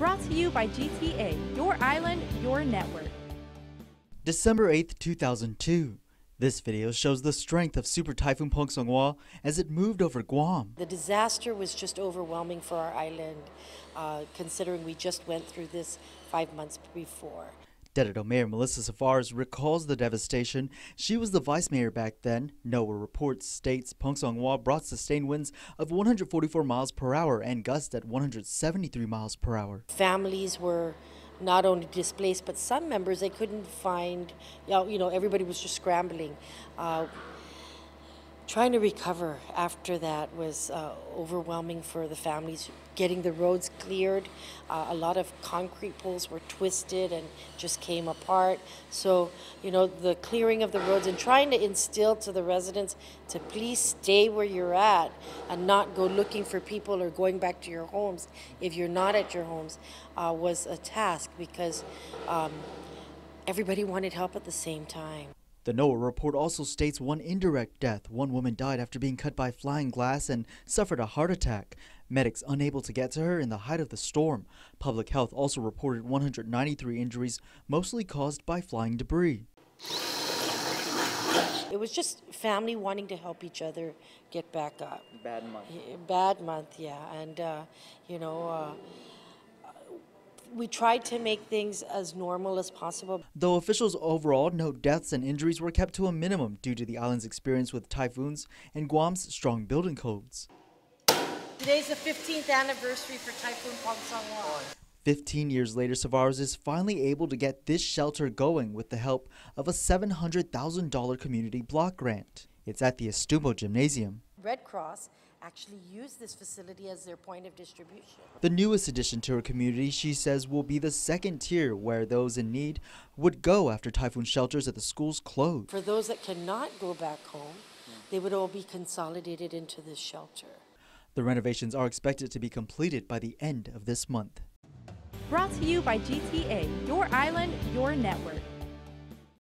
Brought to you by GTA, your island, your network. December 8th, 2002. This video shows the strength of Supertyphoon Pongsona as it moved over Guam. The disaster was just overwhelming for our island, considering we just went through this 5 months before. Dededo Mayor Melissa Safaris recalls the devastation. She was the vice mayor back then. NOAA reports states Pongsona brought sustained winds of 144 miles per hour and gusts at 173 miles per hour. Families were not only displaced, but some members they couldn't find, everybody was just scrambling. Trying to recover after that was overwhelming for the families. Getting the roads cleared, a lot of concrete poles were twisted and just came apart. So, the clearing of the roads and trying to instill to the residents to please stay where you're at and not go looking for people or going back to your homes if you're not at your homes was a task because everybody wanted help at the same time. The NOAA report also states one indirect death. One woman died after being cut by flying glass and suffered a heart attack. Medics unable to get to her in the height of the storm. Public Health also reported 193 injuries, mostly caused by flying debris. It was just family wanting to help each other get back up. Bad month. Bad month, yeah. And, we tried to make things as normal as possible. Though officials overall note deaths and injuries were kept to a minimum due to the island's experience with typhoons and Guam's strong building codes. Today's the 15th anniversary for Typhoon Pongsona. 15 years later, Savares is finally able to get this shelter going with the help of a $700,000 community block grant. It's at the Estumo Gymnasium. Red Cross actually use this facility as their point of distribution. The newest addition to her community, she says, will be the second tier where those in need would go after typhoon shelters at the schools close. For those that cannot go back home, they would all be consolidated into this shelter. The renovations are expected to be completed by the end of this month. Brought to you by GTA, your island, your network.